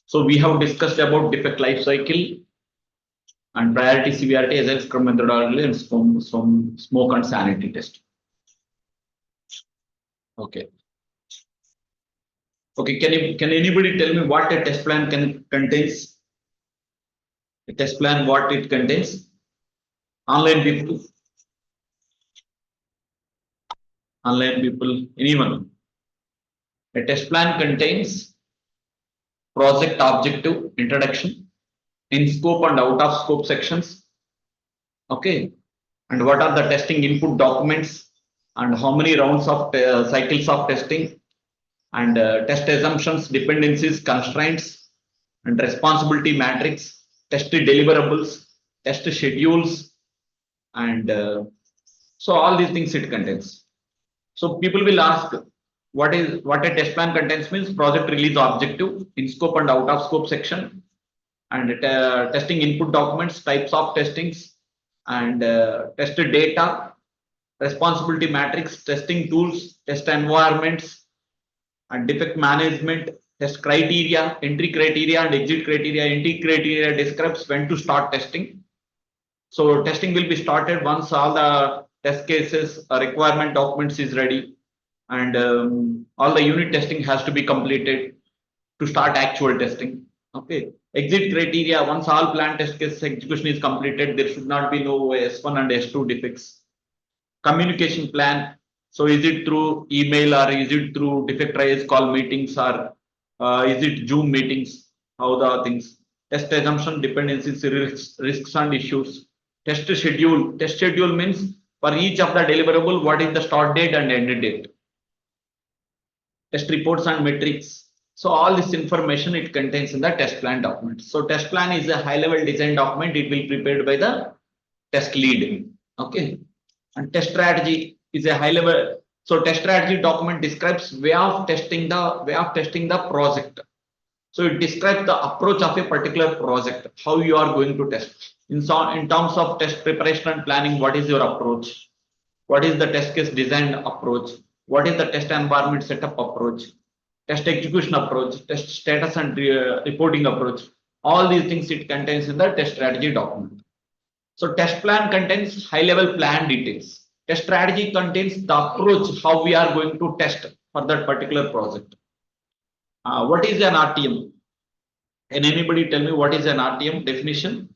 So we have discussed about defect life cycle and priority severity as a Scrum methodology and smoke and sanity test. Okay. Okay. Can anybody tell me what a test plan contains? A test plan, what it contains? Online people. Online people. Anyone? A test plan contains project objective, introduction, in scope and out of scope sections. Okay. And what are the testing input documents and how many rounds of cycles of testing and test assumptions, dependencies, constraints and responsibility matrix, test deliverables, test schedules, and so all these things it contains. So people will ask what a test plan contains means project release objective, in scope and out of scope section, and testing input documents, types of testings, and test data, responsibility matrix, testing tools, test environments, and defect management, test criteria, entry criteria and exit criteria. Entry criteria describes when to start testing. So testing will be started once all the test cases requirement documents is ready, and all the unit testing has to be completed to start actual testing. Okay. Exit criteria, once all planned test case execution is completed, there should not be no S1 and S2 defects. Communication plan. So is it through email or is it through defect raise call meetings or is it Zoom meetings? How the things? Test assumption, dependencies, risks and issues. Test schedule. Test schedule means for each of the deliverable, what is the start date and end date. Test reports and metrics. So all this information it contains in the test plan document. So test plan is a high level design document. It will be prepared by the test lead. Okay. And test strategy is a high level. So test strategy document describes way of testing the project. So it describes the approach of a particular project, how you are going to test. In terms of test preparation and planning, what is your approach? What is the test case design approach? What is the test environment setup approach? Test execution approach, test status and reporting approach. All these things it contains in the test strategy document. So test plan contains high level plan details. Test strategy contains the approach, how we are going to test for that particular project. What is an RTM? Can anybody tell me what is an RTM definition?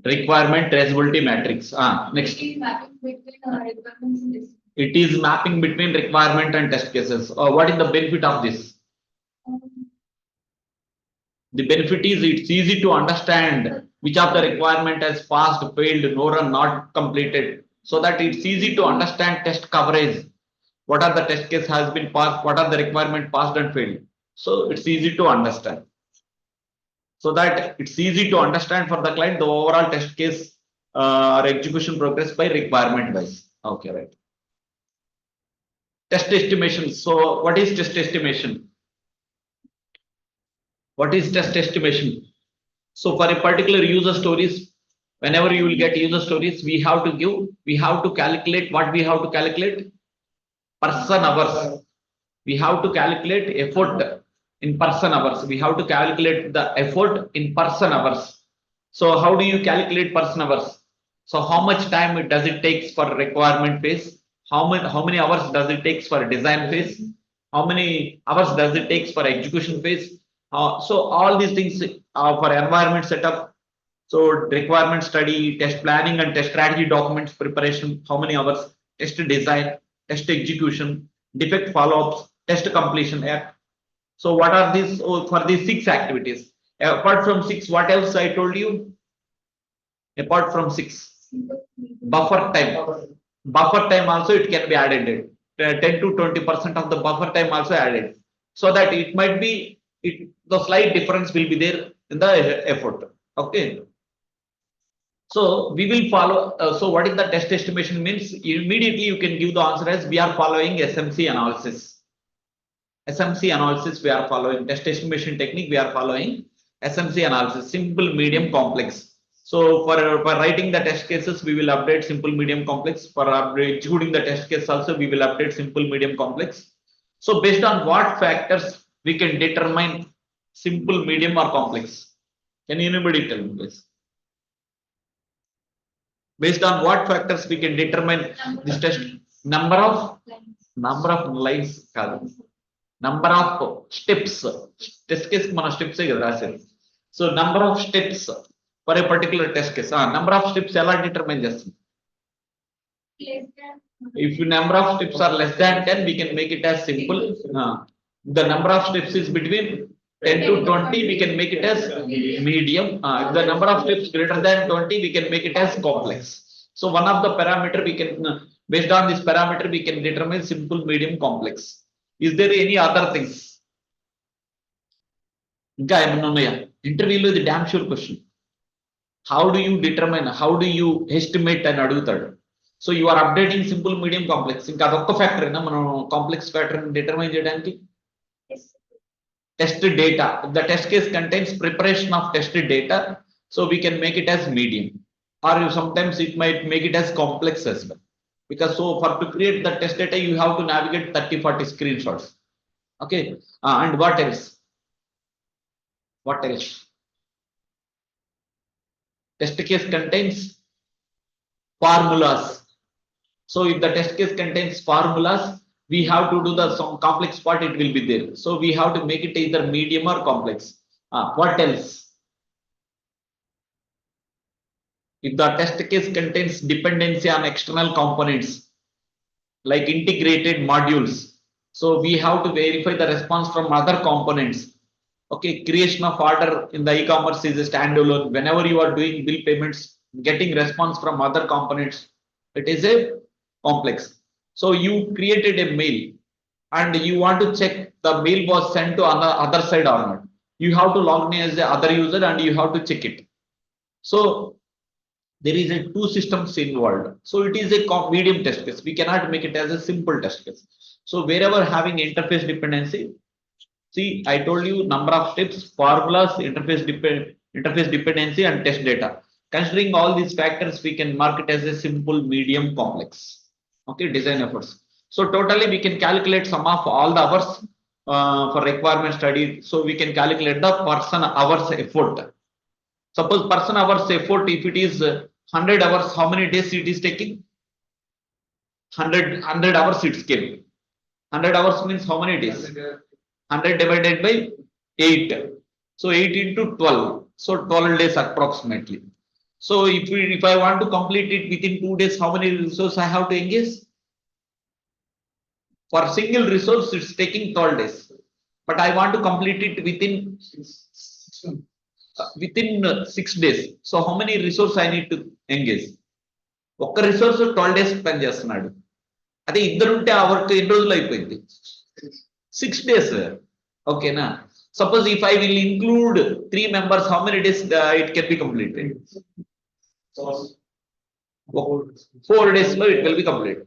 Requirement traceability matrix. Next. It is mapping between requirement and test cases. What is the benefit of this? The benefit is it's easy to understand which of the requirement has passed, failed, no run, not completed, so that it's easy to understand test coverage. What are the test case has been passed? What are the requirement passed and failed? So it's easy to understand. So that it's easy to understand for the client the overall test case or execution progress by requirement wise. Okay, right. Test estimation. So what is test estimation? What is test estimation? So for a particular user stories, whenever you will get user stories, we have to calculate what we have to calculate? Person hours. We have to calculate effort in person hours. We have to calculate the effort in person hours. So how do you calculate person hours? So how much time does it takes for requirement phase? How many hours does it takes for design phase? How many hours does it takes for execution phase? So all these things for environment setup. So requirement study, test planning and test strategy documents preparation. How many hours? Test design, test execution, defect follow-ups, test completion. So what are these for these 6 activities? Apart from 6, what else I told you? Apart from 6, buffer time. Buffer time also it can be added. 10 to 20% of the buffer time also added, so that it might be the slight difference will be there in the effort. Okay. So we will follow. So what is the test estimation means? Immediately you can give the answer as we are following SMC analysis. SMC analysis we are following. Test estimation technique we are following SMC analysis. Simple, medium, complex. So for writing the test cases, we will update simple, medium, complex. For executing the test case also, we will update simple, medium, complex. So based on what factors we can determine simple, medium or complex? Can anybody tell me please? Based on what factors we can determine this test? Number of lines కాదు, number of steps. Test case మన steps కదా రాసేది. So number of steps for a particular test case. Number of steps ఎలా determine చేస్తుంది? If number of steps are less than 10, we can make it as simple. The number of steps is between 10 to 20, we can make it as medium. If the number of steps greater than 20, we can make it as complex. So one of the parameter we can, based on this parameter, we can determine simple, medium, complex. Is there any other things? ఇంకా ఏమన్నా ఉన్నాయా? ఇంటర్వ్యూలో ఇది damn sure question. How do you determine, how do you estimate అని అడుగుతాడు. So you are updating simple, medium, complex. ఇంకా అదొక్క factor అయినా మనం కాంప్లెక్స్ ఫ్యాక్టర్ డిటర్మైన్ చేయడానికి test data. If the test case contains preparation of test data, so we can make it as medium, or you sometimes it might make it as complex as well, because so for to create the test data you have to navigate 30-40 screenshots. Okay, and what else? Test case contains formulas. So if the test case contains formulas, we have to do the some complex part, it will be there. So we have to make it either medium or complex. What else? If the test case contains dependency on external components like integrated modules, so we have to verify the response from other components. Okay, creation of order in the e-commerce is a standalone. Whenever you are doing bill payments, getting response from other components, it is a complex. So you created a mail and you want to check the mail was sent to other side or not. You have to log in as the other user and you have to check it. So there is a two systems involved. So it is a medium test case. We cannot make it as a simple test case. So wherever having interface dependency, see, I told you number of steps, formulas, interface dependency and test data. Considering all these factors, we can mark it as a simple, medium, complex. Okay, design efforts. So totally we can calculate sum of all the hours for requirement study. So we can calculate the person hours effort. Suppose person hours effort, if it is 100 hours, how many days it is taking? 100 hours it's came. 100 hours means how many days? 100 divided by 8. So 8 into 12. So 12 days approximately. So if I want to complete it within 2 days, how many resources I have to engage? For single resource, it's taking 12 days. But I want to complete it within 6 days. So how many resources I need to engage? ఒక్క resource 12 days spend చేస్తున్నాడు. అదే ఇద్దరుంటే ఆ work ఎన్ని రోజులు అయిపోయింది? 6 days. ఓకేనా? Suppose if I will include 3 members, how many days it can be completed? 4 days it will be completed.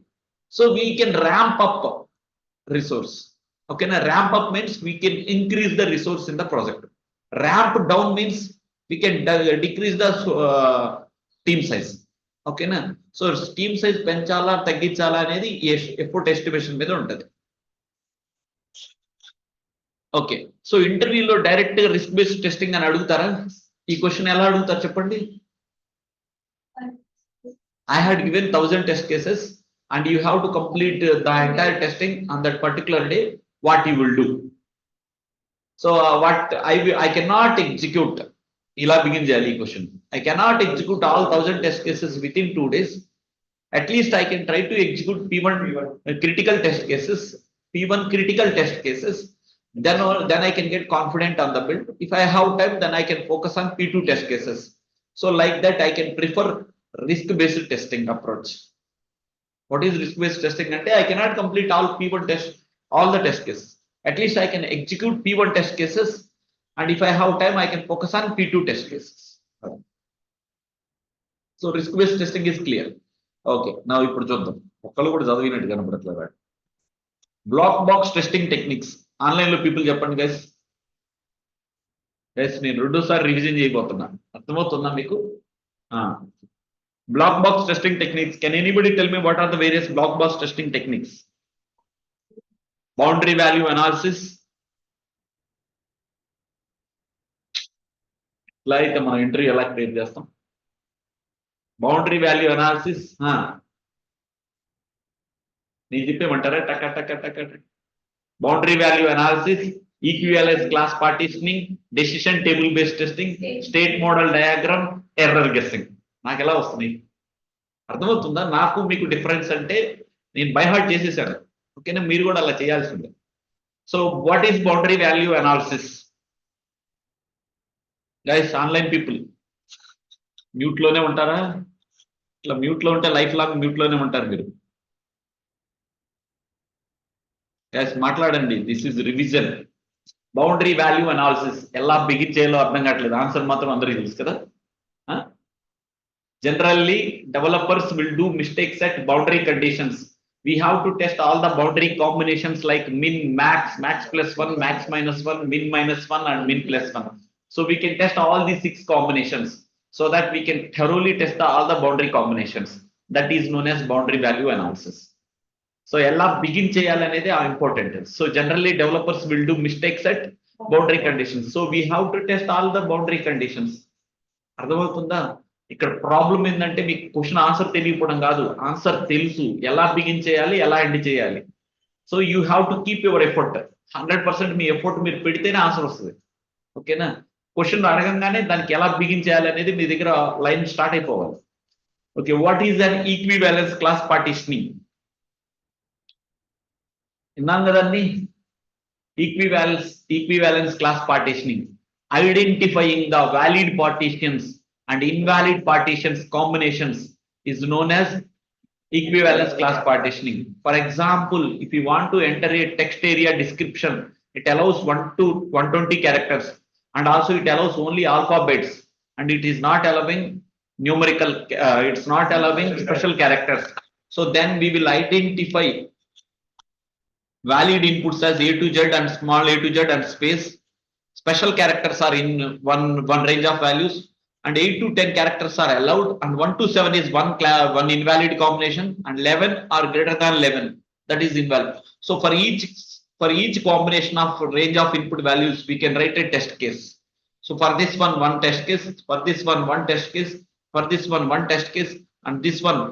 So we can ramp up resource. Okay, now ramp up means we can increase the resource in the project. Ramp down means we can decrease the team size. Okay, na? So team size పెంచాలా తగ్గించాలా అనేది effort estimation మీద ఉంటుంది. Okay, so ఇంటర్వ్యూలో direct గా risk based testing అని అడుగుతారా? ఈ question ఎలా అడుగుతారు చెప్పండి? I had given 1000 test cases and you have to complete the entire testing on that particular day. What you will do? So what I cannot execute. Ila begin jali question. I cannot execute all 1000 test cases within 2 days. At least I can try to execute P1 critical test cases, P1 critical test cases. Then I can get confident on the build. If I have time, then I can focus on P2 test cases. So like that, I can prefer risk-based testing approach. What is risk-based testing? I cannot complete all P1 test, all the test cases. At least I can execute P1 test cases, and if I have time, I can focus on P2 test cases. So risk-based testing is clear. Okay, now we చూద్దాం. ఒక్కళ్ళు కూడా చదివినట్టు కనపడట్లేదు. Block box testing techniques. Online లో people చెప్పండి guys. నేను రెండోసారి revision చేయబోతున్నా. అర్థమవుతుందా మీకు? Block box testing techniques. Can anybody tell me what are the various block box testing techniques? Boundary value analysis. Like మన ఎంట్రీ ఎలా క్రియేట్ చేస్తాం? Boundary value analysis. నేను చెప్పేమంటారా? టక. Boundary value analysis, equivalence class partitioning, decision table based testing, state model diagram, error guessing. నాకు ఎలా వస్తుంది? అర్థమవుతుందా? నాకు మీకు డిఫరెన్స్ అంటే నేను బై హార్ట్ చేసేసాను. ఓకేనా? మీరు కూడా అలా చేయాల్సిందే. So what is boundary value analysis? Guys, online people mute లోనే ఉంటారా? ఇట్లా మ్యూట్ లో ఉంటే లైఫ్ లాంగ్ మ్యూట్ లోనే ఉంటారు మీరు. గైస్ మాట్లాడండి. This is revision. Boundary value analysis ఎలా బిగిన్ చేయాలో అర్థం కావట్లేదు. ఆన్సర్ మాత్రం అందరికీ తెలుసు కదా. Generally, developers will do mistakes at boundary conditions. We have to test all the boundary combinations like min, max, max plus 1, max minus 1, min minus 1, and min plus 1. So we can test all these 6 combinations so that we can thoroughly test all the boundary combinations. That is known as boundary value analysis. So ella begin cheyalanedi important. So generally developers will do mistakes at boundary conditions. So we have to test all the boundary conditions. అర్థమవుతుందా? ఇక్కడ problem ఏంటంటే మీకు question answer తెలియకపోవడం కాదు, answer తెలుసు, ఎలా begin చేయాలి, ఎలా ఎండ్ చేయాలి. So you have to keep your effort. 100% me effort మీరు పెడితేనే ఆన్సర్ వస్తుంది. ఓకేనా? క్వశ్చన్ అడగంగానే దానికి ఎలా బిగిన్ చేయాలి అనేది మీ దగ్గర లైన్ స్టార్ట్ అయిపోవాలి. Okay, what is an equivalence class partitioning? విన్నాం కదండి. Equivalence class partitioning, identifying the valid partitions and invalid partitions combinations is known as equivalence class partitioning. For example, if you want to enter a text area description, it allows 1 to 120 characters, and also it allows only alphabets, and it is not allowing numerical, it's not allowing special characters. So then we will identify valid inputs as A to Z and small a to z and space. Special characters are in one range of values, and 8 to 10 characters are allowed, and 1 to 7 is one invalid combination, and 11 are greater than 11, that is invalid. So for each combination of range of input values, we can write a test case. So for this one test case, for this one test case, for this one test case, and this one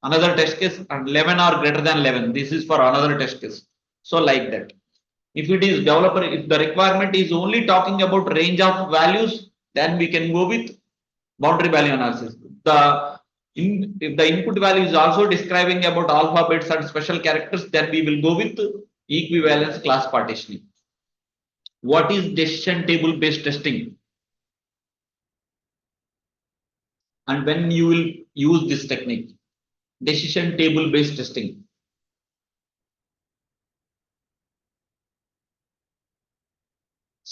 another test case, and 11 are greater than 11, this is for another test case. So like that. If it is developer, if the requirement is only talking about range of values, then we can go with boundary value analysis. If the input value is also describing about alphabets and special characters, then we will go with equivalence class partitioning. What is decision table based testing? And when you will use this technique, decision table based testing.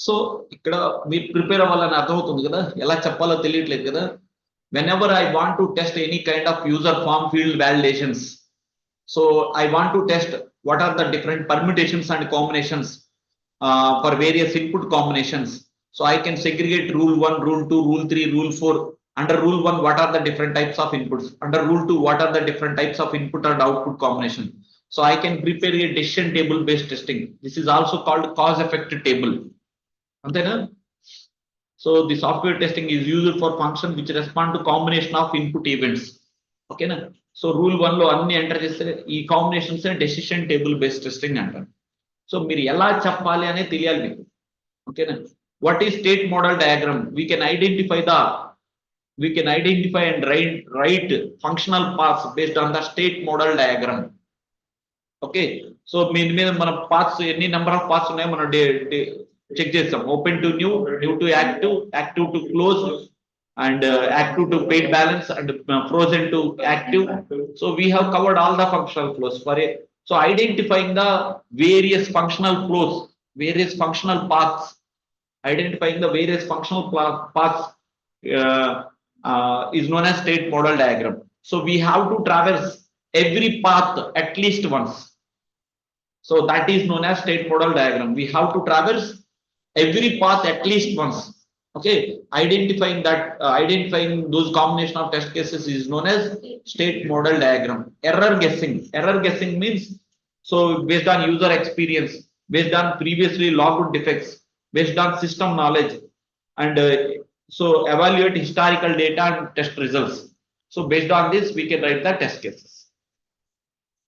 So ఇక్కడ మీరు prepare అవ్వాలని అర్థమవుతుంది కదా, ఎలా చెప్పాలో తెలియట్లేదు కదా. whenever I want to test any kind of user form field validations, so I want to test what are the different permutations and combinations for various input combinations. So I can segregate rule 1, rule 2, rule 3, rule 4. Under rule 1, what are the different types of inputs? Under rule 2, what are the different types of input and output combination? So I can prepare a decision table based testing. This is also called cause effect table. So the software testing is used for function which respond to combination of input events. Okay na? So rule 1 lo anni enter cheste ee combinations decision table based testing antaru. So మీరు ఎలా చెప్పాలి అనే తెలియాలి మీకు. ఓకేనా? What is state model diagram? We can identify and write functional paths based on the state model diagram. Okay, so మీద మన paths ఎన్ని number of paths ఉన్నాయో మనం check చేస్తాం. open to new to active to close, and active to paid balance, and frozen to active. So we have covered all the functional flows for it. So identifying the various functional flows, various functional paths, identifying the various functional paths is known as state model diagram. So we have to traverse every path at least once. So that is known as state model diagram. We have to traverse every path at least once. Okay, identifying those combination of test cases is known as state model diagram. Error guessing means, so based on user experience, based on previously logged defects, based on system knowledge, and so evaluate historical data and test results. So based on this, we can write the test cases.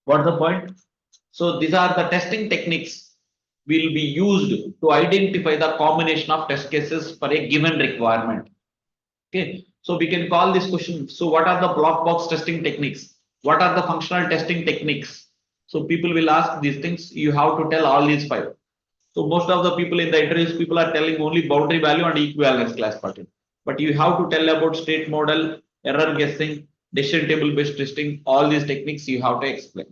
What's the point? So these are the testing techniques will be used to identify the combination of test cases for a given requirement. Okay, so we can call this question. So what are the block box testing techniques? What are the functional testing techniques? So people will ask these things. You have to tell all these five. So most of the people in the interviews, people are telling only boundary value and equivalence class pattern. But you have to tell about state model, error guessing, decision table based testing, all these techniques you have to explain.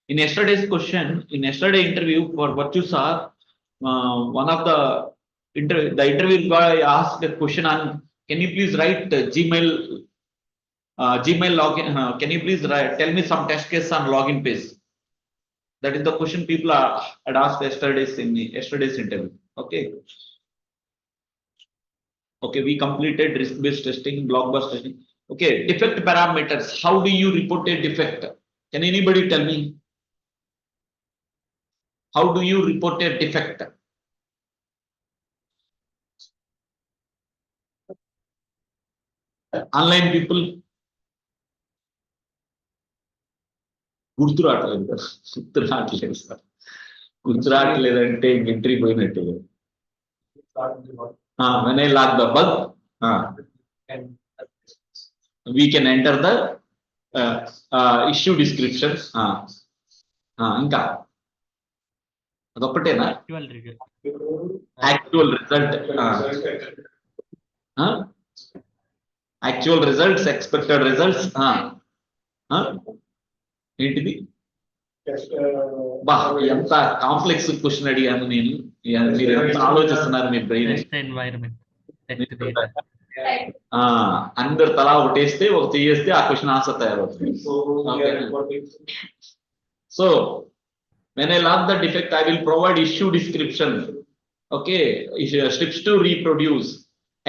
In yesterday's question, in yesterday interview for what you saw, one of the interview guy asked a question on, can you please write Gmail login? Can you please tell me some test case on login page? That is the question people had asked yesterday's interview. Okay. Okay, we completed risk-based testing, block-based testing. Okay, defect parameters. How do you report a defect? Can anybody tell me? How do you report a defect? Online people, గుర్తు రావట్లేదు sir, గుర్తు రావట్లేదంటే entry పోయినట్టే. When I log the bug, we can enter the issue descriptions. ఇంకా అదొక్కటేనా? Actual result, actual results, expected results. ఏంటిది? బా, ఎంత complex question అడిగాను నేను. మీరు ఎంత ఆలోచిస్తున్నారు మీ బ్రెయిన్? అందరు తలా ఒకటేస్తే ఒక చేస్తే ఆ క్వశ్చన్ ఆన్సర్ తయారవుతుంది. So when I log the defect, I will provide issue description. Okay, steps to reproduce,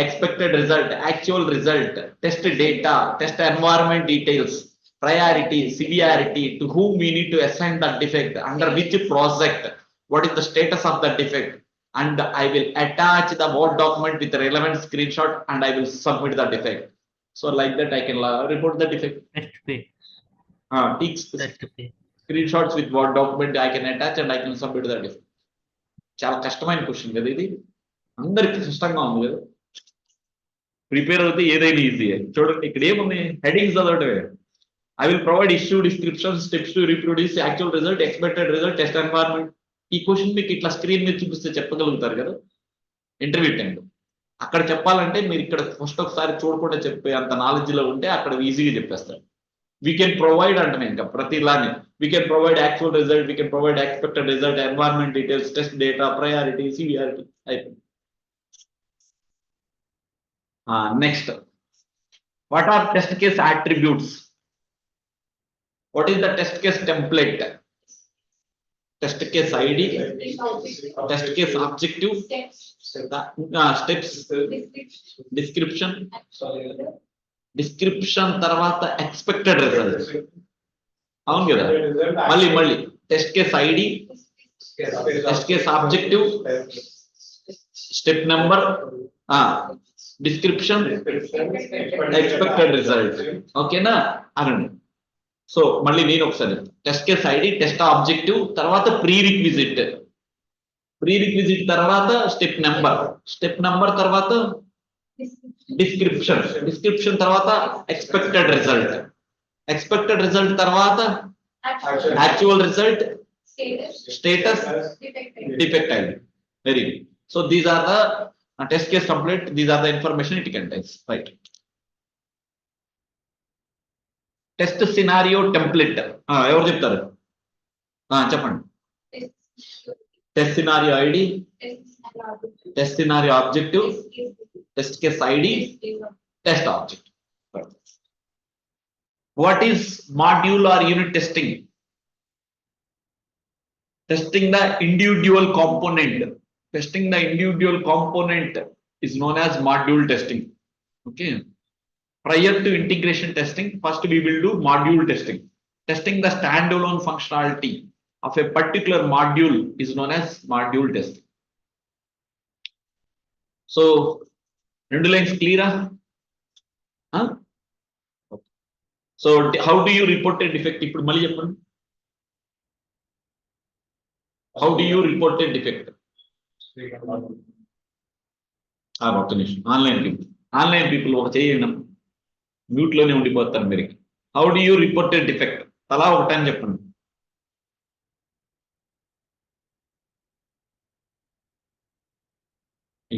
expected result, actual result, test data, test environment details, priority, severity, to whom we need to assign that defect, under which project, what is the status of that defect, and I will attach the Word document with the relevant screenshot and I will submit the defect. So like that I can report the defect. Screenshots with Word document I can attach and I can submit the defect. చాలా కష్టమైన question కదా ఇది, అందరికి కష్టంగా ఉంది కదా. Prepare అవుతే ఏదైనా ఈజీ. చూడండి ఇక్కడ ఏముంది, headings చదవటమే. I will provide issue description, steps to reproduce, actual result, expected result, test environment. ఈ క్వశ్చన్ మీకు ఇట్లా స్క్రీన్ మీద చూపిస్తే చెప్పగలుగుతారు కదా ఇంటర్వ్యూ టైంలో. అక్కడ చెప్పాలంటే మీరు ఇక్కడ ఫస్ట్ ఒకసారి చూడకుండా చెప్పే అంత నాలెడ్జ్ లో ఉంటే అక్కడ ఈజీగా చెప్పేస్తారు. We can provide అంటే ఇంకా ప్రతిలానే we can provide actual result, we can provide expected result, environment details, test data, priority, severity. Next, what are test case attributes? What is the test case template? Test case ID, test case objective, steps, description తర్వాత expected result. అవును కదా, మళ్ళీ test case ID, test case objective, step number, description, expected result. ఓకేనా అనండి. So మళ్ళీ నేను ఒకసారి test case ID, test objective తర్వాత ప్రీ రిక్విజిట్ తర్వాత స్టెప్ నెంబర్ తర్వాత డిస్క్రిప్షన్ తర్వాత ఎక్స్పెక్టెడ్ రిజల్ట్ తర్వాత actual result, status, defect ID. Very good. So these are the test case template, these are the information it contains, right? Test scenario template ఎవరు చెప్తారు? చెప్పండి. Test scenario ID, test scenario objective, test case ID, test object. What is module or unit testing? Testing the individual component. testing the individual component is known as module testing. Okay. Prior to integration testing, first we will do module testing. Testing the standalone functionality of a particular module is known as module testing. So, రెండు lines clear? Huh? So, how do you report a defect? ఇప్పుడు మళ్ళీ చెప్పండి. How do you report a defect? ఒక్క నిమిషం. Online people ఒక చేయండి, mute లోనే ఉండిపోతారు మీరు. How do you report A defect? తలా ఒకటని చెప్పండి.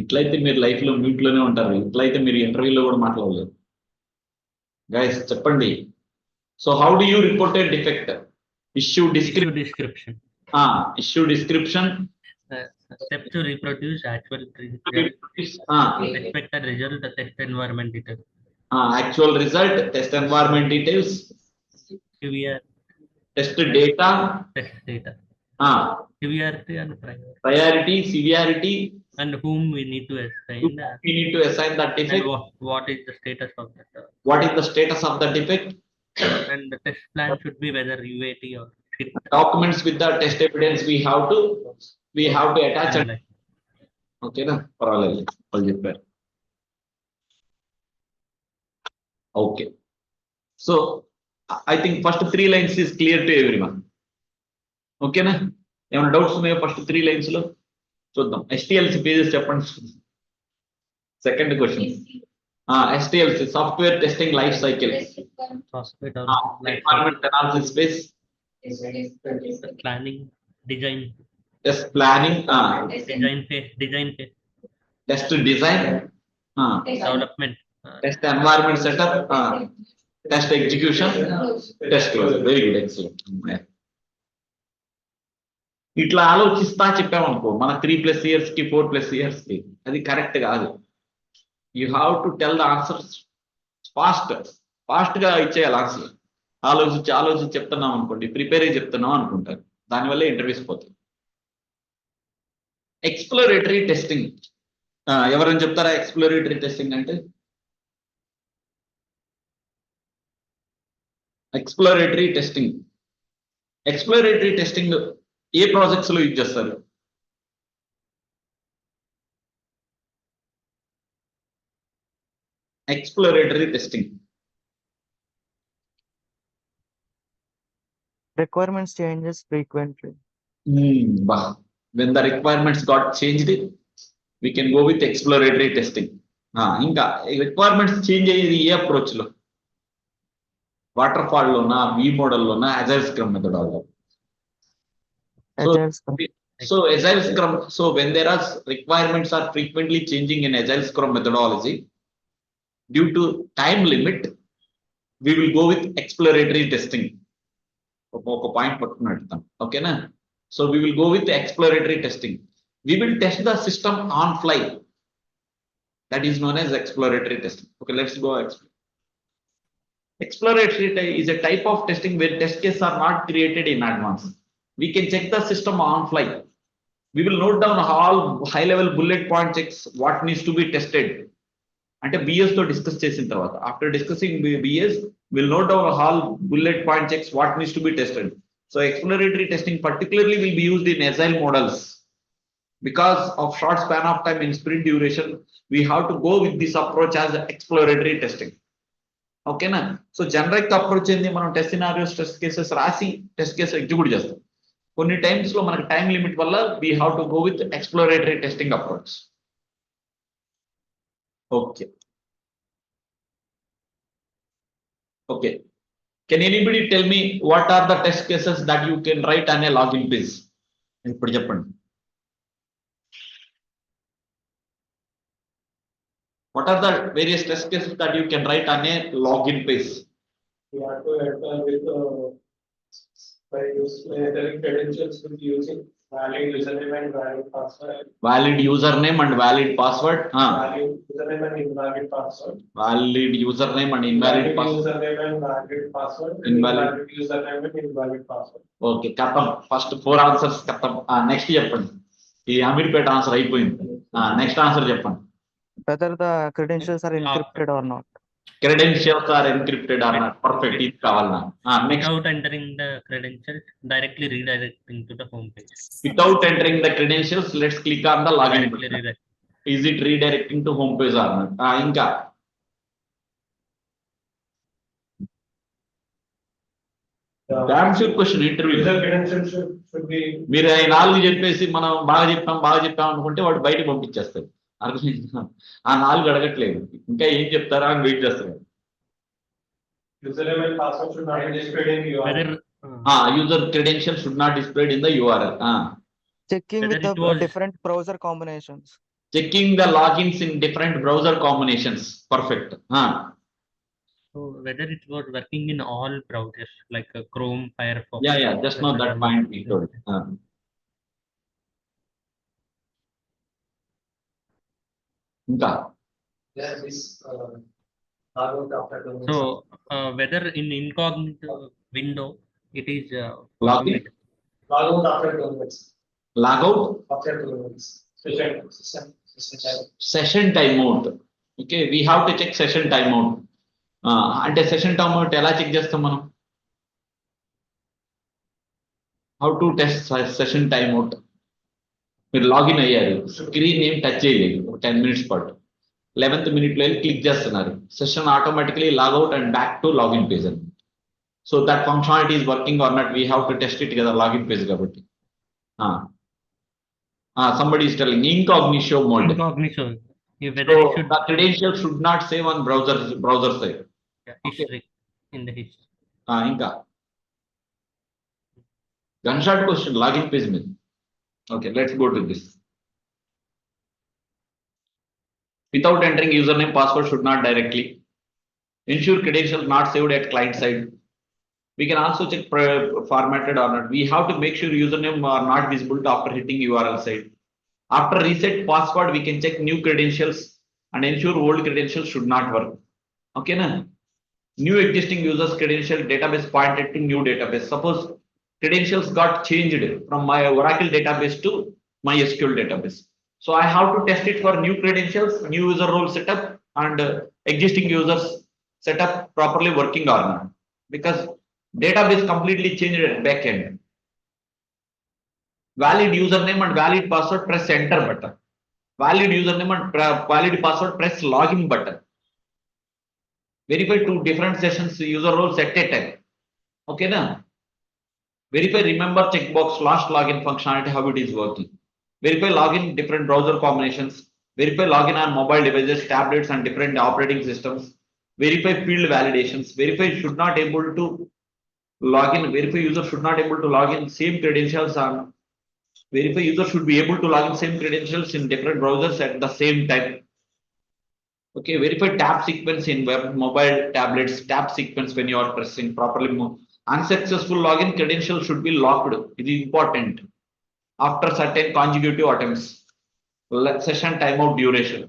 ఇట్లయితే మీరు లైఫ్ లో మ్యూట్ లోనే ఉంటారు, ఇట్లయితే మీరు ఇంటర్వ్యూలో కూడా మాట్లాడలేదు. గైస్ చెప్పండి. So how do you report A defect? Issue description. Issue description. Step to reproduce actual expected result, the test environment details. Actual result, test environment details. QVR. Test data. Test data. Severity and priority, severity. And whom we need to assign. We need to assign that defect. And what is the status of that? What is the status of the defect? And the test plan should be whether UAT or documents with the test evidence we have to attach. Okay na, parallel. Okay, so I think first 3 lines is clear to everyone. Okay na, ఏమైనా doubts ఉన్నాయో first 3 lines లో చూద్దాం. STLC pages చెప్పండి. Second question. STLC, software testing life cycle. Requirement analysis phase. Planning, design. Test planning. Design phase. Test design. Development. Test environment setup. Test execution. Test closure. Very good, excellent. ఇట్లా ఆలోచిస్తా చెప్పామనుకో మన 3+ years కి 4+ years కి అది correct కాదు. You have to tell the answers fast గా ఇచ్చేయాలి answer. ఆలోచించి చెప్తున్నాం అనుకోండి, ప్రిపేర్ అయ్యి చెప్తున్నాం అనుకుంటారు, దానివల్ల ఇంటర్వ్యూస్ పోతాయి. ఎక్స్ప్లోరేటరీ టెస్టింగ్ ఎవరైనా చెప్తారా? ఎక్స్ప్లోరేటరీ టెస్టింగ్ అంటే ఎక్స్ప్లోరేటరీ టెస్టింగ్ ఏ ప్రాజెక్ట్స్ లో యూజ్ చేస్తారు? Exploratory testing. Requirements changes frequently. When the requirements got changed, we can go with exploratory testing. ఇంకా రిక్వైర్మెంట్స్ చేంజ్ అయ్యేది ఏ అప్రోచ్ లో? వాటర్ ఫాల్ లోనా, వి మోడల్ లోనా, agile scrum methodology? So agile scrum, so when there are requirements are frequently changing in agile scrum methodology, due to time limit, we will go with exploratory testing. ఒక point పట్టుకున్నట్టు, ఓకేనా? So we will go with exploratory testing. We will test the system on fly. That is known as exploratory testing. Okay, let's go. Exploratory is a type of testing where test cases are not created in advance. We can check the system on fly. We will note down all high level bullet point checks what needs to be tested. అంటే BS తో discuss చేసిన తర్వాత, after discussing BS, we'll note down all bullet point checks what needs to be tested. So exploratory testing particularly will be used in agile models. Because of short span of time in sprint duration, we have to go with this approach as exploratory testing. Okay na? So generic approach ఏంది? మనం test scenarios, test cases రాసి test case execute చేస్తాం. కొన్ని times లో మనకి time limit వల్ల we have to go with exploratory testing approach. Okay, can anybody tell me what are the test cases that you can write on a login page? ఇప్పుడు చెప్పండి. What are the various test cases that you can write on a login page? We have to enter with by entering credentials with using valid username and valid password. Valid username and valid password. Valid username and invalid password. Valid username and invalid password. Username and valid password. Invalid username and invalid password. Okay, katham. First 4 answers katham. Next చెప్పండి. ఈ Ameerpet answer అయిపోయింది. Next answer చెప్పండి. Whether the credentials are encrypted or not. Credentials are encrypted or not. Perfect. ఇది కావాలన్నా. Next. Without entering the credentials, directly redirecting to the home page. Without entering the credentials, let's click on the login Directly button. redirect. Is it redirecting to home page or not? ఇంకా damn sure question interview. User credentials should be. మీరు ఈ 4 చెప్పేసి మనం బాగా చెప్పాం అనుకుంటే వాడు బయటకు పంపించేస్తారు. అర్థమైందా? ఆ 4 అడగట్లేదు, ఇంకా ఏం చెప్తారా అని వెయిట్ చేస్తారు. Username and password should not be displayed in URL. Whether User credentials should not displayed in the URL. Checking with Whether the it was- different browser combinations. Checking the logins in different browser combinations. Perfect. so whether it was working in all browsers like Chrome, Firefox. Yeah. Just know that point we told. ఇంకా Yeah, this logout after doing So whether in incognito window it is Login? logout after doing this. Logout After doing this. Session. session timeout. Okay, we have to check session timeout. అంటే session timeout ఎలా check చేస్తాం మనం? How to test session timeout? మీరు login అయ్యారు, screen ఏం touch చేయలేదు, 10 minutes పాటు. 11th minute లో వెళ్ళి క్లిక్ చేస్తున్నారు, session automatically logout and back to login page అని. So that functionality is working or not, we have to test it కదా లాగిన్ పేజ్ కాబట్టి. somebody is telling incognito mode. incognito. Whether So it should the credentials should not save on browser side. history in the history. ఇంకా gunshot question login page మీద. Okay, let's go to this. Without entering username, password should not directly. Ensure credentials not saved at client side. We can also check formatted or not. We have to make sure username are not visible after hitting URL side. After reset password, we can check new credentials and ensure old credentials should not work. Okay, na? New existing users credential database pointed to new database. Suppose credentials got changed from my Oracle database to my SQL database. So I have to test it for new credentials, new user role setup, and existing users setup properly working or not. Because database completely changed at back end. Valid username and valid password, press enter button. Valid username and valid password, press login button. Verify 2 different sessions user roles at a time. Okay na? Verify remember checkbox last login functionality, how it is working. Verify login different browser combinations. Verify login on mobile devices, tablets and different operating systems. Verify field validations. Verify should not able to login. Verify user should not able to login same credentials on. Verify user should be able to login same credentials in different browsers at the same time. Okay, verify tab sequence in web, mobile, tablets, tab sequence when you are pressing properly. Unsuccessful login credentials should be locked. It is important. After certain consecutive attempts. Session timeout duration.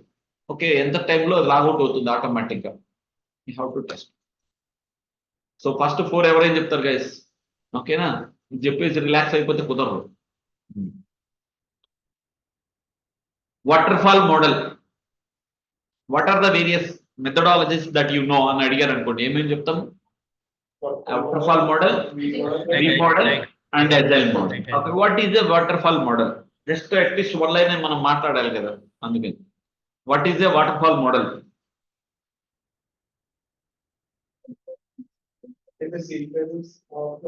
Okay, ఎంత టైంలో logout అవుతుంది ఆటోమేటిక్గా. You have to test. So first 4 ఎవరైనా చెప్తారు guys, ఓకేనా? చెప్పేసి relax అయిపోతే కుదరదు. Waterfall model. What are the various methodologies that you know అని అడిగారు అనుకోండి, ఏమేమి చెప్తాం? Waterfall model, V model and agile model. Okay, what is a waterfall model? Just at least one line మనం మాట్లాడాలి కదా, అందుకని what is a waterfall model? In the sequence of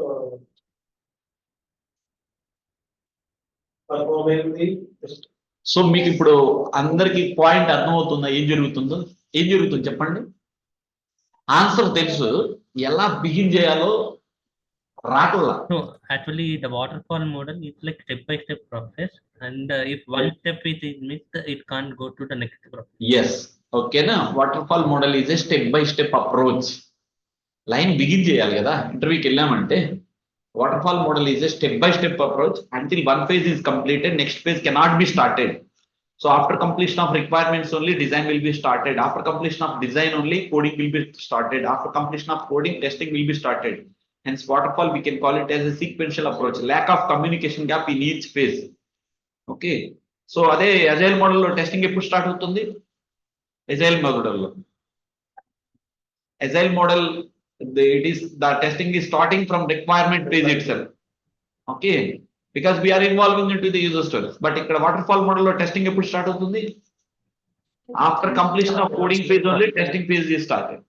performing the. So మీకు ఇప్పుడు అందరికి పాయింట్ అర్థమవుతుందా ఏం జరుగుతుందో? ఏం జరుగుతుంది చెప్పండి. ఆన్సర్ తెలుసు, ఎలా బిగిన్ చేయాలో రాకల్లా. So actually the waterfall model is like step-by-step process, and if one step is missed, it can't go to the next process. Yes, ఓకేనా? Waterfall model is a step by step approach. Line begin చేయాలి కదా, ఇంటర్వ్యూకి వెళ్ళామంటే. Waterfall model is a step-by-step approach until one phase is completed, next phase cannot be started. So after completion of requirements only design will be started. After completion of design only coding will be started. After completion of coding, testing will be started. Hence waterfall we can call it as a sequential approach. Lack of communication gap in each phase. Okay. So అదే agile model లో testing ఎప్పుడు start అవుతుంది? Agile model లో agile model, the testing is starting from requirement page itself. Okay, because we are involving into the user stories. But ఇక్కడ waterfall model లో testing ఎప్పుడు start అవుతుంది? After completion of coding phase only testing phase is started.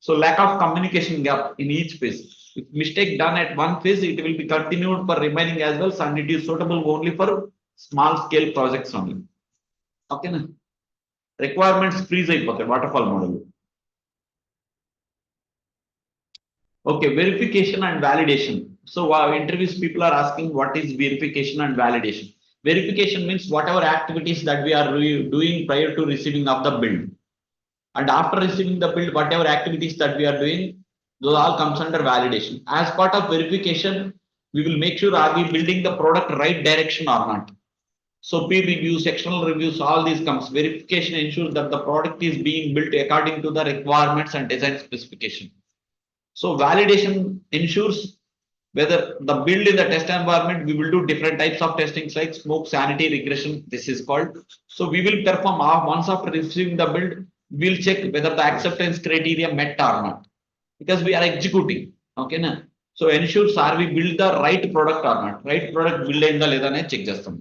So lack of communication gap in each phase. If mistake done at one phase, it will be continued for remaining as well, and it is suitable only for small scale projects only. Okay na? Requirements freeze అయిపోతాయి waterfall model. Okay, verification and validation. So interviews people are asking what is verification and validation. Verification means whatever activities that we are doing prior to receiving of the build, and after receiving the build, whatever activities that we are doing, those all comes under validation. As part of verification, we will make sure are we building the product right direction or not. So peer reviews, external reviews, all these comes. Verification ensures that the product is being built according to the requirements and design specification. So validation ensures whether the build in the test environment, we will do different types of testings like smoke, sanity, regression, this is called. So we will perform once after receiving the build, we'll check whether the acceptance criteria met or not, because we are executing. Okay na? So ensures are we build the right product or not, right product build in the ledane check chestam.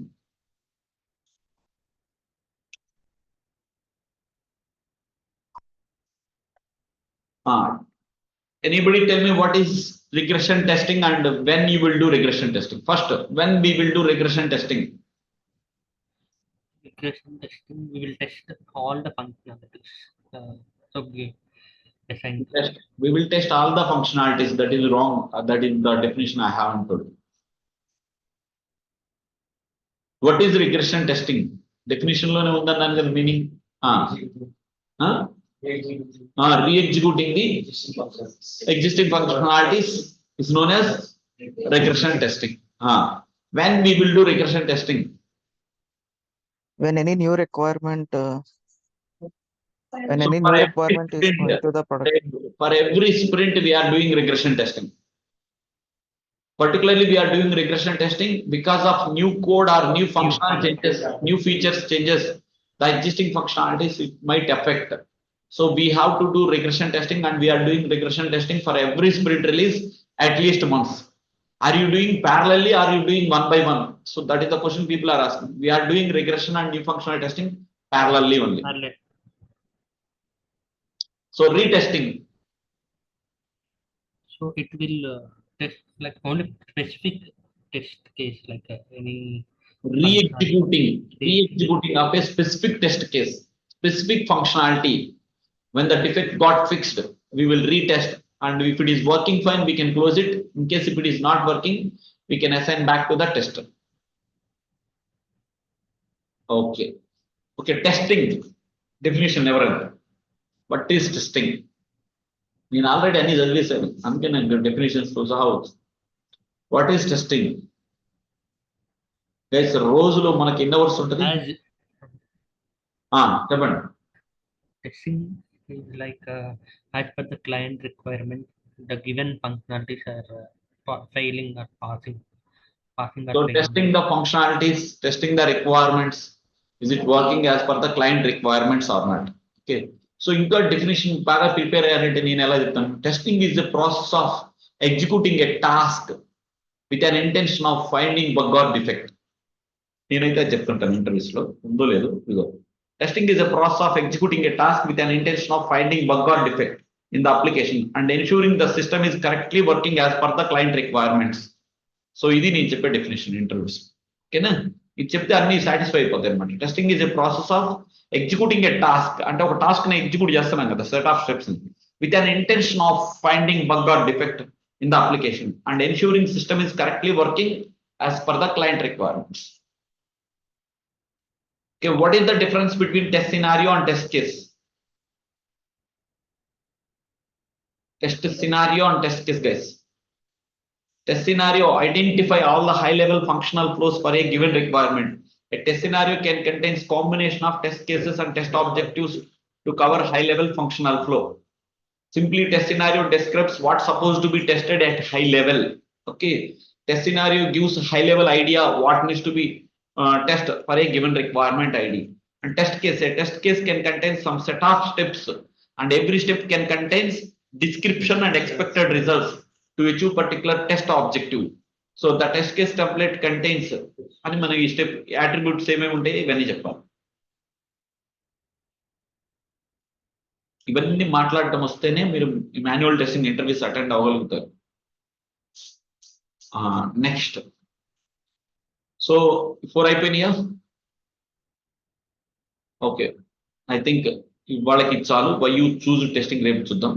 Anybody tell me what is regression testing and when you will do regression testing? First, when we will do regression testing? Regression testing, we will test all the functionalities. So we assign. We will test all the functionalities. That is wrong. That is the definition I haven't told. What is regression testing? Definition lo unda meaning. Re-executing the existing functionalities is known as regression testing. When we will do regression testing? When any new requirement, when any for new every requirement is sprint, going to the product. For every sprint, we are doing regression testing. Particularly, we are doing regression testing because of new code or new functional changes, new features changes, the existing functionalities it might affect. So we have to do regression testing, and we are doing regression testing for every sprint release at least once. Are you doing parallelly? Are you doing one by one? So that is the question people are asking. We are doing regression and new functional testing parallelly only. So retesting. So it will test like only specific test case, like any re-executing of a specific test case, specific functionality. When the defect got fixed, we will retest, and if it is working fine, we can close it. In case if it is not working, we can assign back to the tester. Okay. Testing definition never end. What is testing? In already any service, I'm going to definitions to house. What is testing? Guys, రోజులో మనకి ఎన్ని hours ఉంటుంది? చెప్పండి. Testing is like as per the client requirement, the given functionalities are failing or passing or So testing the functionalities, testing the requirements, is it working as per the client requirements or not? Okay. So ఇంకా definition బాగా prepare అయ్యారంటే నేను ఎలా చెప్తాను? Testing is the process of executing a task with an intention of finding bug or defect. నేనైతే చెప్తుంటాను interviews లో, ఉందో లేదో ఇదిగో. Testing is a process of executing a task with an intention of finding bug or defect in the application and ensuring the system is correctly working as per the client requirements. So ఇది నేను చెప్పే definition interviews. ఓకేనా? ఇది చెప్తే అన్ని satisfy అయిపోతాయి అనమాట. Testing is a process of executing a task, అంటే ఒక టాస్క్ ని ఎగ్జిక్యూట్ చేస్తున్నాం కదా, set of steps with an intention of finding bug or defect in the application and ensuring system is correctly working as per the client requirements. Okay, what is the difference between test scenario and test case? Test scenario and test case, guys. Test scenario identify all the high level functional flows for a given requirement. A test scenario can contain combination of test cases and test objectives to cover high level functional flow. Simply test scenario describes what's supposed to be tested at high level. Okay, test scenario gives high level idea what needs to be test for a given requirement ID. And a test case can contain some set of steps, and every step can contain description and expected results to achieve particular test objective. So the test case template contains అని మనం ఈ step attributes ఏమేమి ఉంటాయి ఇవన్నీ చెప్పాలి. ఇవన్నీ మాట్లాడటం వస్తేనే మీరు మాన్యువల్ టెస్టింగ్ ఇంటర్వ్యూస్ అటెండ్ అవ్వగలుగుతారు. నెక్స్ట్ సో 4 అయిపోయినాయా? ఓకే, ఐ థింక్ వాళ్ళకి చాలు. వై యూ చూజ్ టెస్టింగ్ రేపు చూద్దాం.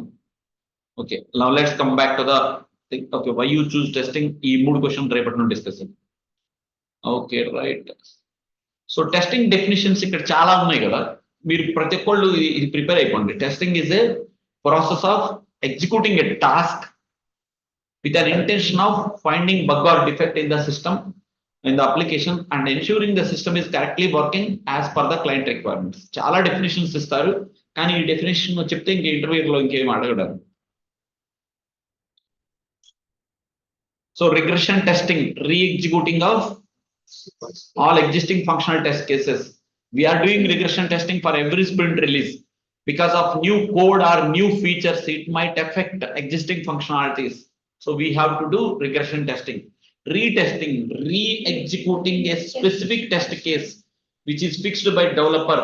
Okay, now let's come back to the thing. Okay, why you choose testing, ఈ 3 క్వశ్చన్ రేపటి నుండి discuss. Okay right. So testing definitions ఇక్కడ చాలా ఉన్నాయి కదా, మీరు ప్రతి ఒక్కళ్ళు ఇది ప్రిపేర్ అయిపోండి. Testing is a process of executing a task with an intention of finding bug or defect in the system, in the application, and ensuring the system is correctly working as per the client requirements. చాలా definitions ఇస్తారు, కానీ ఈ definition చెప్తే ఇంక ఇంటర్వ్యూలో ఇంకేం అడగడం. So regression testing, re-executing of all existing functional test cases. We are doing regression testing for every sprint release. Because of new code or new features, it might affect existing functionalities. So we have to do regression testing. Retesting, re-executing a specific test case which is fixed by developer.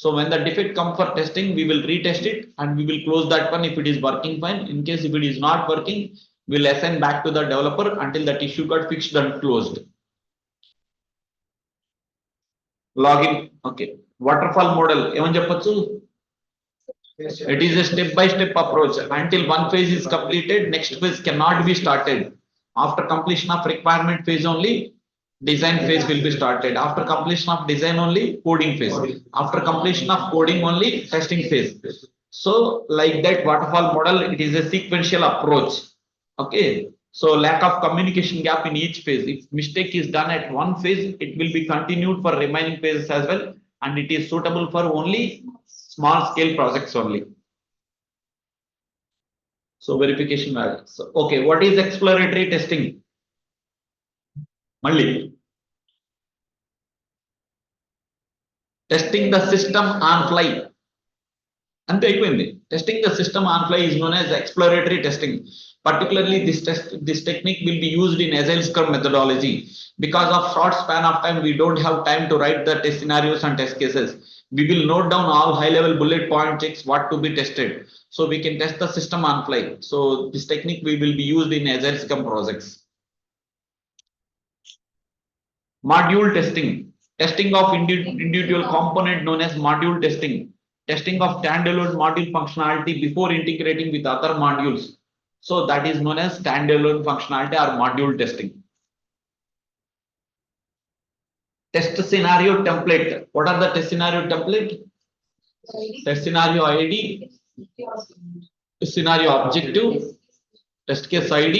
So when the defect comes for testing, we will retest it and we will close that one if it is working fine. In case if it is not working, we will assign back to the developer until that issue got fixed and closed. Login. Okay, waterfall model ఏమని చెప్పొచ్చు? It is a step-by-step approach. Until one phase is completed, next phase cannot be started. After completion of requirement phase only, design phase will be started. After completion of design only, coding phase. After completion of coding only, testing phase. So like that waterfall model, it is a sequential approach. Okay. So lack of communication gap in each phase. If mistake is done at one phase, it will be continued for remaining phases as well. And it is suitable for only small scale projects only. So verification values. So, okay, what is exploratory testing? Malli testing the system on fly. Ante ayipoyindi. Testing the system on fly is known as exploratory testing. Particularly this technique will be used in Agile Scrum methodology. Because of short span of time, we don't have time to write the test scenarios and test cases. We will note down all high-level bullet point checks what to be tested, so we can test the system on fly. So this technique we will be used in Agile Scrum projects. Module testing, testing of individual component known as module testing, testing of standalone module functionality before integrating with other modules. So that is known as standalone functionality or module testing. Test scenario template. What are the test scenario template? Test scenario ID, scenario objective, test case ID,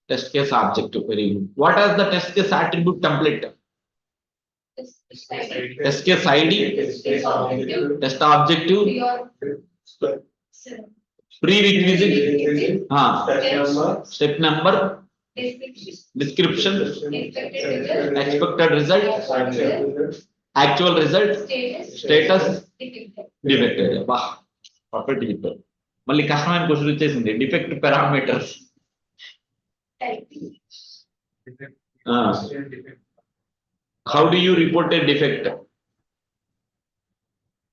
test case objective. Very good. What is the test case attribute template? Test case ID, test objective, prerequisite, step number, description, expected result, actual result, status, defected. Wow, perfect. మళ్ళీ కష్టమైన question వచ్చేసింది, defect parameters. How do you report a defect?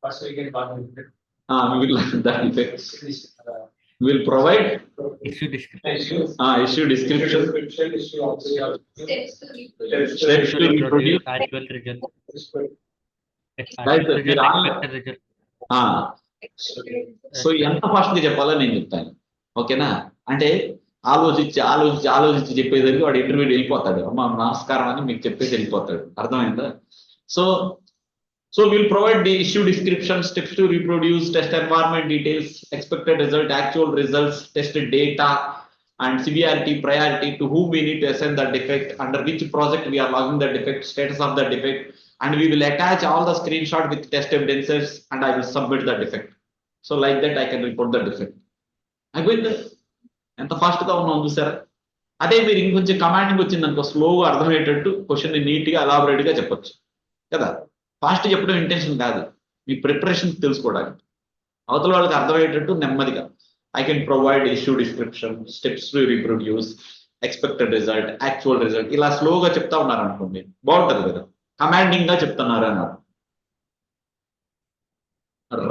First we can call it. We will learn the defects. We will provide Issue description. issue description, Issue objective. steps to reproduce. Actual result. Right, Result, మీరు expected result. So ఎంత fast గా చెప్పాలో నేను చెప్తాను, ఓకేనా? అంటే ఆలోచించి చెప్పేసరికి వాడు ఇంటర్వ్యూ వెళ్ళిపోతాడు, అమ్మ నమస్కారం అని మీకు చెప్పేసి వెళ్ళిపోతాడు. అర్థమైందా? So we'll provide the issue description, steps to reproduce, test environment details, expected result, actual results, tested data, and severity, priority, to whom we need to assign the defect, under which project we are logging the defect, status of the defect, and we will attach all the screenshot with test evidences, and I will submit the defect. So like that I can report the defect. Agreed? ఎంత fast గా ఉన్నాం చూసారా? అదే మీరు ఇంకొంచెం commanding వచ్చింది అనుకో స్లోగా అర్థమయ్యేటట్టు క్వశ్చన్ నీట్గా ఎలాబొరేట్గా చెప్పొచ్చు కదా. ఫాస్ట్ చెప్పడం ఇంటెన్షన్ కాదు, మీ ప్రిపరేషన్ తెలుసుకోవడానికి, అవతల వాళ్ళకి అర్థమయ్యేటట్టు నెమ్మదిగా. I can provide issue description, steps to reproduce, expected result, actual result. ఇలా స్లోగా చెప్తా ఉన్నారు అనుకోండి, బాగుంటది కదా. కమాండింగ్ గా చెప్తున్నారు అన్నారు.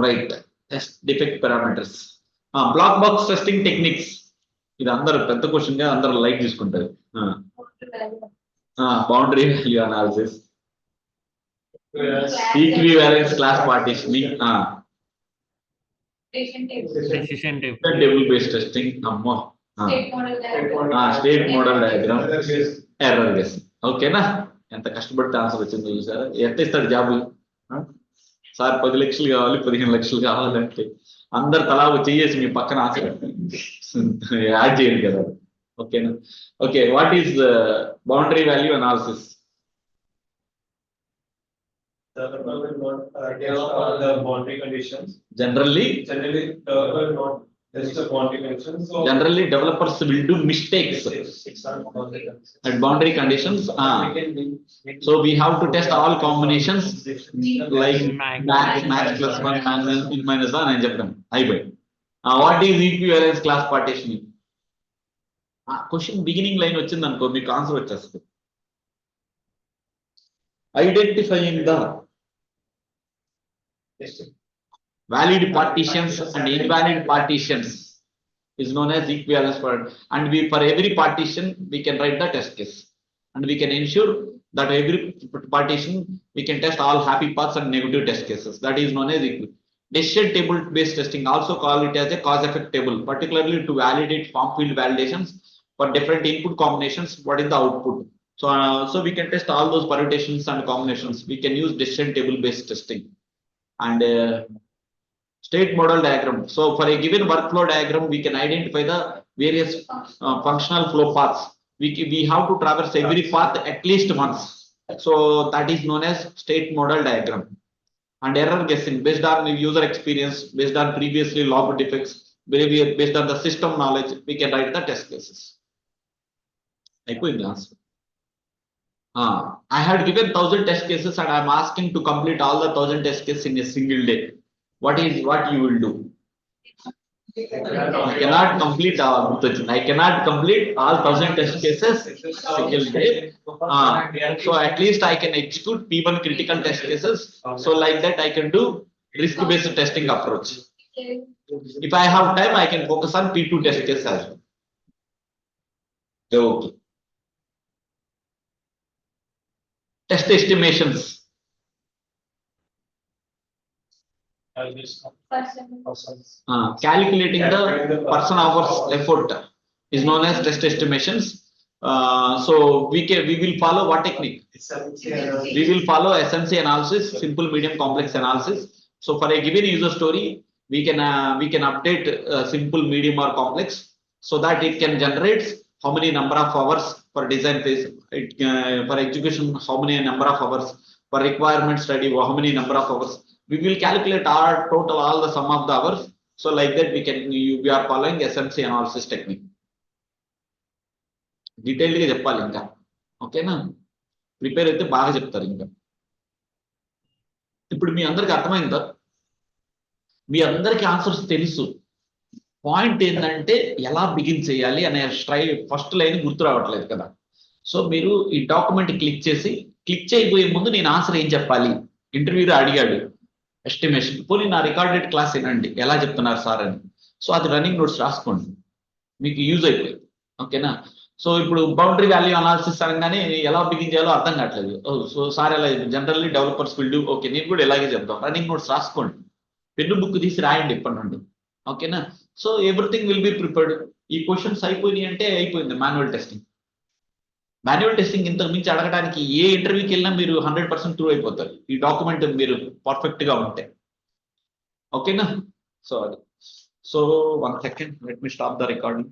Right, test defect parameters, black box testing techniques. ఇది అందరు పెద్ద క్వశ్చన్ గా అందరు లైక్ తీసుకుంటారు. Boundary value analysis, equivalence class partitioning, Decision table. Table based testing, అమ్మో, state model diagram, error guess. ఓకేనా, ఎంత కష్టపడితే ఆన్సర్ వచ్చిందో చూసారా. ఎంత ఇస్తాడు జాబు సార్? 10 లక్షలు కావాలి, 15 లక్షలు కావాలంటే అందరు తలా చేసి మీ పక్కన ఆన్సర్ యాడ్ చేయండి కదా. ఓకేనా. Okay, what is boundary value analysis? Developer will not test all the boundary conditions. Generally, developer will not test the boundary conditions. So generally developers will do mistakes at boundary conditions. So we have to test all combinations like max plus 1 minus 1 and చెప్తాం అయిపోయి. What is equivalence class partitioning? Question beginning line వచ్చింది అనుకో మీకు answer వచ్చేస్తుంది. Identifying the valid partitions and invalid partitions is known as equivalence for, and we for every partition we can write the test case, and we can ensure that every partition we can test all happy paths and negative test cases. That is known as decision table based testing. Also call it as a cause effect table, particularly to validate form field validations for different input combinations. What is the output? So we can test all those permutations and combinations. We can use decision table based testing. And state model diagram. So for a given workflow diagram, we can identify the various functional flow paths. We have to traverse every path at least once. So that is known as state model diagram. And error guessing based on user experience, based on previously logged defects, based on the system knowledge, we can write the test cases. I had given 1000 test cases and I am asking to complete all the 1000 test cases in a single day. What you will do? I cannot complete all 1000 test cases single day. So at least I can execute P1 critical test cases. So like that I can do risk based testing approach. If I have time, I can focus on P2 test case as well. Okay. Test estimations. Calculating the person hours effort is known as test estimations. So we will follow what technique? We will follow SMC analysis, simple, medium, complex analysis. So for a given user story, we can update simple, medium, or complex, so that it can generate how many number of hours for design phase, for execution how many number of hours, for requirement study how many number of hours. We will calculate our total all the sum of the hours. So like that we are following SMC analysis technique. Detailed గా చెప్పాలి ఇంకా. ఓకేనా, prepare అయితే బాగా చెప్తారు ఇంకా. ఇప్పుడు మీ అందరికి అర్థమైందా? మీ అందరికి ఆన్సర్స్ తెలుసు. పాయింట్ ఏంటంటే ఎలా బిగిన్ చేయాలి అనే ఫస్ట్ లైన్ గుర్తు రావట్లేదు కదా. సో మీరు ఈ డాక్యుమెంట్ క్లిక్ చేయబోయే ముందు నేను ఆన్సర్ ఏం చెప్పాలి, ఇంటర్వ్యూలో అడిగాడు ఎస్టిమేషన్, పోనీ నా రికార్డెడ్ క్లాస్ వినండి ఎలా చెప్తున్నారు సార్ అని. సో అది రన్నింగ్ నోట్స్ రాసుకోండి, మీకు యూజ్ అయిపోయింది. ఓకేనా. సో ఇప్పుడు బౌండరీ వాల్యూ అనాలిసిస్ అనగానే ఎలా బిగిన్ చేయాలో అర్థం కావట్లేదు. సో సార్ ఎలా generally developers will do. Okay, నేను కూడా ఎలాగే చెప్తాం, రన్నింగ్ నోట్స్ రాసుకోండి, పెన్ను బుక్ తీసి రాయండి ఇప్పటి నుండి. ఓకేనా. So everything will be prepared. ఈ క్వశ్చన్స్ అయిపోయినాయి అంటే అయిపోయింది మాన్యువల్ టెస్టింగ్. మాన్యువల్ టెస్టింగ్ ఇంతకు మించి అడగడానికి ఏ ఇంటర్వ్యూకి వెళ్ళినా మీరు 100% త్రూ అయిపోతారు, ఈ డాక్యుమెంట్ మీరు పర్ఫెక్ట్ గా ఉంటే. ఓకేనా. So 1 second, let me stop the recording.